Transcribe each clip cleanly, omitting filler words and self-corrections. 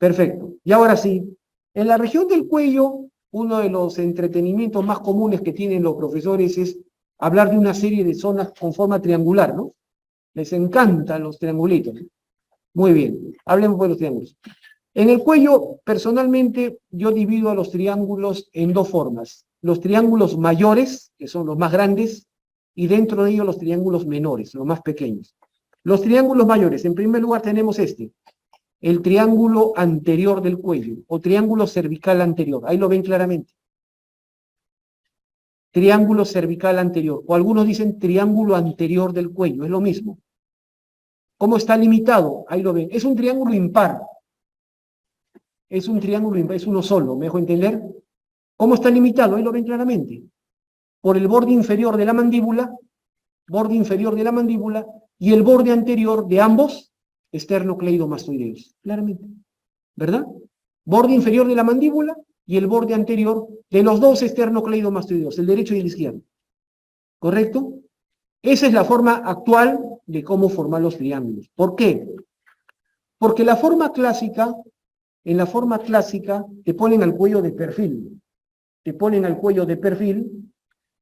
Perfecto. Y ahora sí, en la región del cuello, uno de los entretenimientos más comunes que tienen los profesores es hablar de una serie de zonas con forma triangular, ¿no? Les encantan los triangulitos. Muy bien, hablemos de los triángulos. En el cuello, personalmente, yo divido a los triángulos en dos formas. Los triángulos mayores, que son los más grandes, y dentro de ellos los triángulos menores, los más pequeños. Los triángulos mayores, en primer lugar tenemos el triángulo anterior del cuello, o triángulo cervical anterior. Ahí lo ven claramente. Triángulo cervical anterior, o algunos dicen triángulo anterior del cuello, es lo mismo. ¿Cómo está limitado? Ahí lo ven. Es un triángulo impar. Es un triángulo impar, es uno solo, ¿me dejo entender? ¿Cómo está limitado? Ahí lo ven claramente. Por el borde inferior de la mandíbula, y el borde anterior de ambos esternocleidomastoideos. Claramente. ¿Verdad? Borde inferior de la mandíbula y el borde anterior de los dos esternocleidomastoideos, el derecho y el izquierdo. ¿Correcto? Esa es la forma actual de cómo formar los triángulos. ¿Por qué? Porque en la forma clásica te ponen al cuello de perfil. Te ponen al cuello de perfil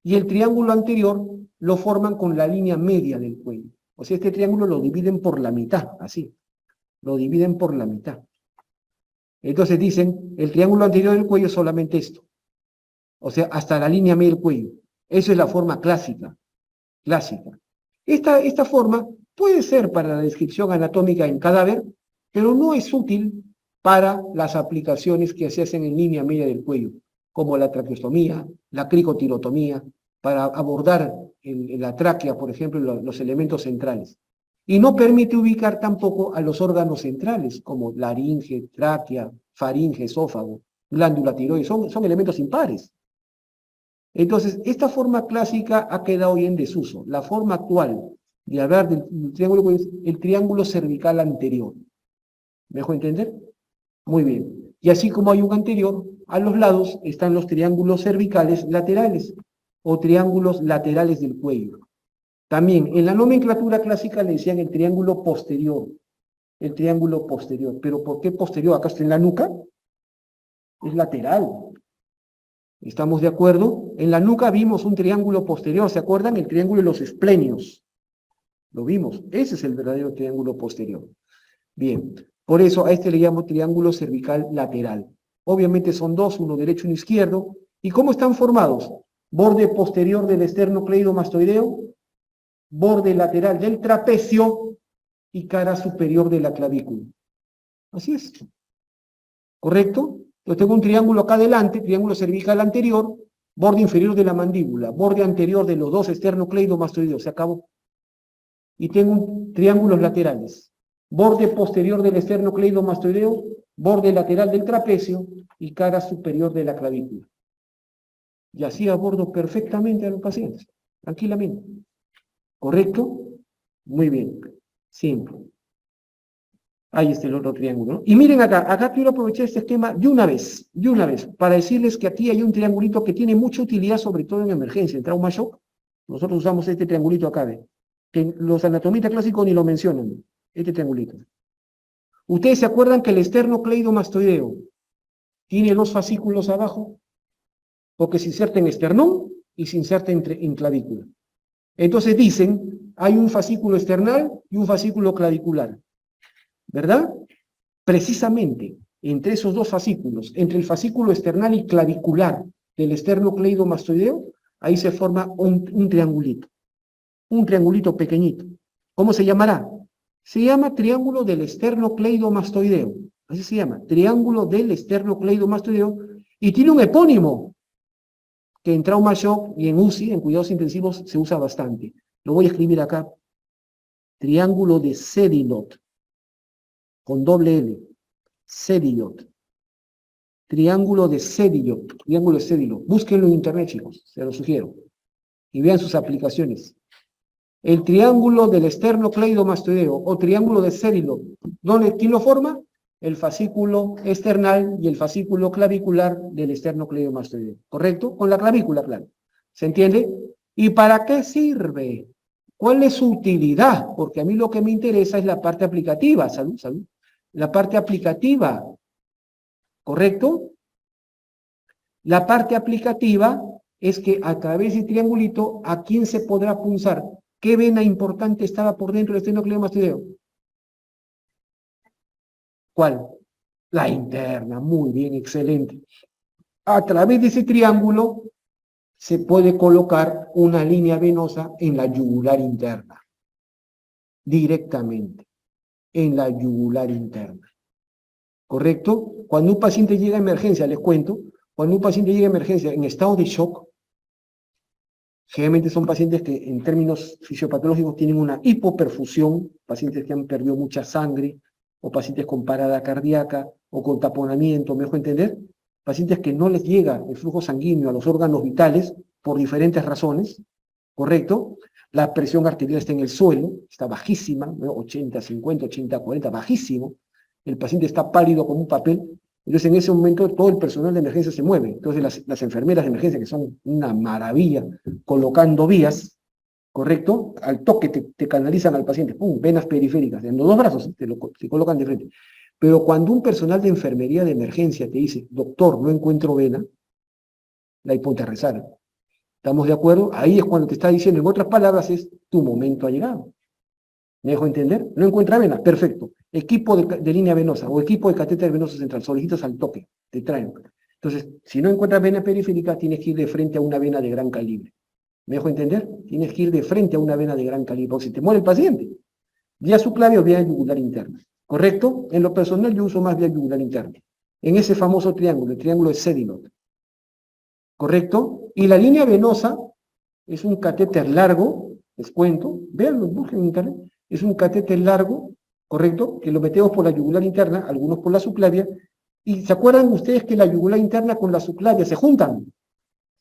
y el triángulo anterior lo forman con la línea media del cuello. O sea, este triángulo lo dividen por la mitad, así. Lo dividen por la mitad. Entonces dicen, el triángulo anterior del cuello es solamente esto. O sea, hasta la línea media del cuello. Eso es la forma clásica. Esta forma puede ser para la descripción anatómica en cadáver, pero no es útil para las aplicaciones que se hacen en línea media del cuello, como la traqueostomía, la cricotirotomía, para abordar en la tráquea, por ejemplo, los elementos centrales. Y no permite ubicar tampoco a los órganos centrales, como laringe, tráquea, faringe, esófago, glándula tiroides, son elementos impares. Entonces, esta forma clásica ha quedado hoy en desuso. La forma actual de hablar del triángulo es el triángulo cervical anterior. ¿Me dejo entender? Muy bien. Y así como hay un anterior, a los lados están los triángulos cervicales laterales o triángulos laterales del cuello. También en la nomenclatura clásica le decían el triángulo posterior. El triángulo posterior. ¿Pero por qué posterior? ¿Acá está en la nuca? Es lateral. ¿Estamos de acuerdo? En la nuca vimos un triángulo posterior, ¿se acuerdan? El triángulo de los esplenios. Lo vimos. Ese es el verdadero triángulo posterior. Bien. Por eso a este le llamo triángulo cervical lateral. Obviamente son dos, uno derecho y uno izquierdo. ¿Y cómo están formados? Borde posterior del esternocleidomastoideo, borde lateral del trapecio y cara superior de la clavícula. Así es. ¿Correcto? Yo tengo un triángulo acá adelante, triángulo cervical anterior, borde inferior de la mandíbula, borde anterior de los dos esternocleidomastoideos, se acabó. Y tengo triángulos laterales, borde posterior del esternocleidomastoideo, borde lateral del trapecio y cara superior de la clavícula. Y así abordo perfectamente a los pacientes, tranquilamente. ¿Correcto? Muy bien. Simple. Ahí está el otro triángulo, ¿no? Y miren acá quiero aprovechar este esquema de una vez, para decirles que aquí hay un triangulito que tiene mucha utilidad, sobre todo en emergencia, en trauma shock. Nosotros usamos este triangulito acá, ¿ve? Que los anatomistas clásicos ni lo mencionan, este triangulito. ¿Ustedes se acuerdan que el esternocleidomastoideo tiene dos fascículos abajo? Porque se inserta en esternón y se inserta en clavícula. Entonces dicen, hay un fascículo esternal y un fascículo clavicular. ¿Verdad? Precisamente entre esos dos fascículos, entre el fascículo esternal y clavicular del esternocleidomastoideo, ahí se forma un triangulito pequeñito. ¿Cómo se llamará? Se llama triángulo del esternocleidomastoideo. Así se llama, triángulo del esternocleidomastoideo, y tiene un epónimo que en trauma shock y en UCI, en cuidados intensivos, se usa bastante. Lo voy a escribir acá. Triángulo de Sedilot, con doble L. Sedilot. Triángulo de Sedilot. Triángulo de Sedilot. Búsquenlo en internet, chicos, se lo sugiero. Y vean sus aplicaciones. El triángulo del esternocleidomastoideo o triángulo de Sedilot. ¿Quién lo forma? El fascículo esternal y el fascículo clavicular del esternocleidomastoideo. ¿Correcto? Con la clavícula, claro. ¿Se entiende? ¿Y para qué sirve? ¿Cuál es su utilidad? Porque a mí lo que me interesa es la parte aplicativa. Salud. La parte aplicativa. ¿correcto? La parte aplicativa es que a través del triangulito, ¿a quién se podrá punzar? ¿Qué vena importante estaba por dentro del esternocleidomastoideo? ¿Cuál? La interna, muy bien, excelente. A través de ese triángulo se puede colocar una línea venosa en la yugular interna, directamente, en la yugular interna. ¿Correcto? Cuando un paciente llega a emergencia, les cuento, cuando un paciente llega a emergencia en estado de shock, generalmente son pacientes que en términos fisiopatológicos tienen una hipoperfusión, pacientes que han perdido mucha sangre, o pacientes con parada cardíaca, o con taponamiento, ¿me dejo entender? Pacientes que no les llega el flujo sanguíneo a los órganos vitales por diferentes razones, ¿correcto? La presión arterial está en el suelo, está bajísima, ¿no? 80, 50, 80, 40, bajísimo. El paciente está pálido como un papel. Entonces, en ese momento, todo el personal de emergencia se mueve. Entonces, las enfermeras de emergencia, que son una maravilla, colocando vías, ¿correcto? Al toque te canalizan al paciente, ¡pum! Venas periféricas, en los dos brazos te colocan de frente. Pero cuando un personal de enfermería de emergencia te dice, doctor, no encuentro vena, la hipoponte rezar. ¿Estamos de acuerdo? Ahí es cuando te está diciendo, en otras palabras, es tu momento ha llegado. ¿Me dejo entender? No encuentra vena, perfecto. Equipo de línea venosa o equipo de catéter venoso central, solicitas al toque, te traen. Entonces, si no encuentras vena periférica, tienes que ir de frente a una vena de gran calibre. ¿Me dejo entender? Tienes que ir de frente a una vena de gran calibre, porque si te muere el paciente, vía subclavia o vía yugular interna. ¿Correcto? En lo personal yo uso más vía yugular interna. En ese famoso triángulo, el triángulo de Sedilot. ¿Correcto? Y la línea venosa es un catéter largo, les cuento, veanlo, busquen en internet, es un catéter largo, ¿correcto? Que lo metemos por la yugular interna, algunos por la subclavia, y ¿se acuerdan ustedes que la yugular interna con la subclavia se juntan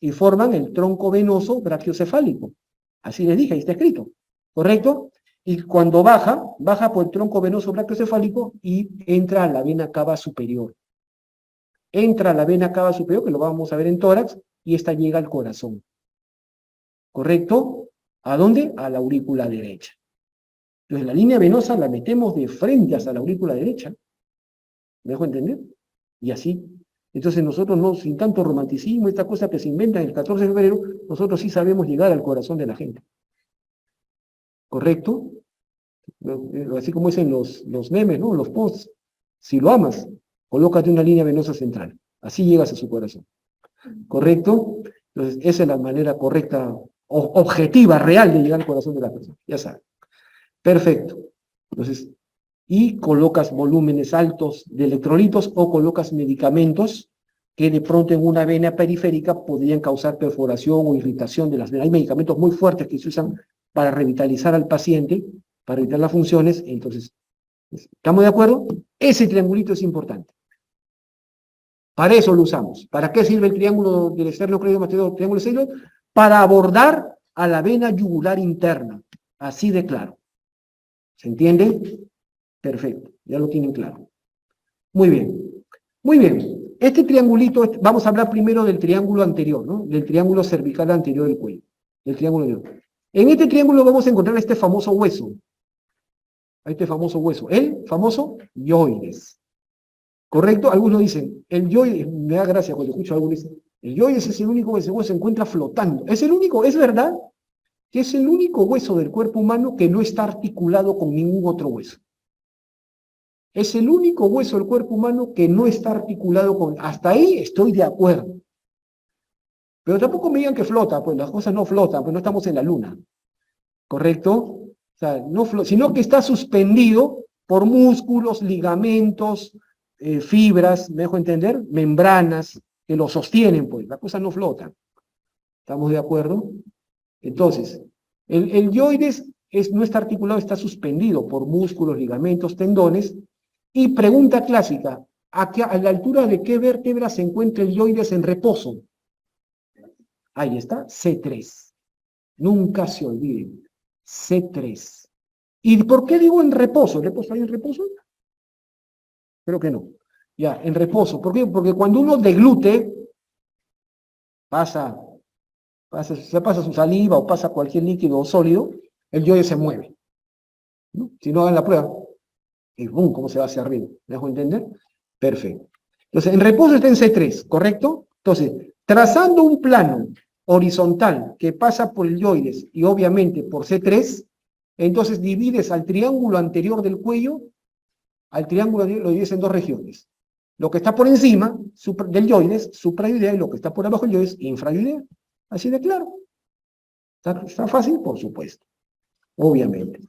y forman el tronco venoso brachiocefálico? Así les dije, ahí está escrito, ¿correcto? Y cuando baja por el tronco venoso brachiocefálico y entra a la vena cava superior. Entra a la vena cava superior, que lo vamos a ver en tórax, y esta llega al corazón. ¿Correcto? ¿A dónde? A la aurícula derecha. Entonces la línea venosa la metemos de frente hacia la aurícula derecha. ¿Me dejo entender? Y así. Entonces nosotros no, sin tanto romanticismo, esta cosa que se inventa el 14 de febrero, nosotros sí sabemos llegar al corazón de la gente. ¿Correcto? Así como dicen los memes, ¿no? Los posts. Si lo amas, colócate una línea venosa central. Así llegas a su corazón. ¿Correcto? Entonces, esa es la manera correcta, objetiva, real de llegar al corazón de la persona. Ya saben. Perfecto. Entonces, y colocas volúmenes altos de electrolitos o colocas medicamentos que de pronto en una vena periférica podrían causar perforación o irritación de las venas. Hay medicamentos muy fuertes que se usan para revitalizar al paciente, para evitar las funciones. Entonces, ¿estamos de acuerdo? Ese triangulito es importante. Para eso lo usamos. ¿Para qué sirve el triángulo del esternocleidomastoideo, triángulo Sedilot? Para abordar a la vena yugular interna. Así de claro. ¿Se entiende? Perfecto, ya lo tienen claro. Muy bien. Muy bien. Este triangulito, vamos a hablar primero del triángulo anterior, ¿no? Del triángulo cervical anterior del cuello. Del triángulo anterior. En este triángulo vamos a encontrar este famoso hueso. Este famoso hueso. El famoso yoides. ¿Correcto? Algunos dicen, el yoides, me da gracia cuando escucho a algunos dicen, el yoides es el único que ese hueso se encuentra flotando. Es el único, es verdad, que es el único hueso del cuerpo humano que no está articulado con ningún otro hueso. Es el único hueso del cuerpo humano que no está articulado con... Hasta ahí estoy de acuerdo. Pero tampoco me digan que flota, pues las cosas no flotan, pues no estamos en la luna. ¿Correcto? O sea, no sino que está suspendido por músculos, ligamentos, fibras, ¿me dejo entender? Membranas que lo sostienen, pues. Las cosas no flotan. ¿Estamos de acuerdo? Entonces, el yoides no está articulado, está suspendido por músculos, ligamentos, tendones. Y pregunta clásica, ¿a la altura de qué vértebra se encuentra el yoides en reposo? Ahí está, C3. Nunca se olviden, C3. ¿Y por qué digo en reposo? ¿Reposo hay en reposo? Creo que no. Ya, en reposo. ¿Por qué? Porque cuando uno deglute, pasa su saliva o pasa cualquier líquido o sólido, el yoides se mueve, ¿no? Si no hagan la prueba, y ¡bum!, ¿cómo se va hacia arriba? ¿Me dejo entender? Perfecto. Entonces, en reposo está en C3, ¿correcto? Entonces, trazando un plano horizontal que pasa por el yoides y obviamente por C3, entonces divides al triángulo anterior del cuello, al triángulo anterior lo divides en dos regiones. Lo que está por encima del yoides, suprayoidea, y lo que está por abajo del yoides, infrayoidea. Así de claro. ¿Está fácil? Por supuesto. Obviamente.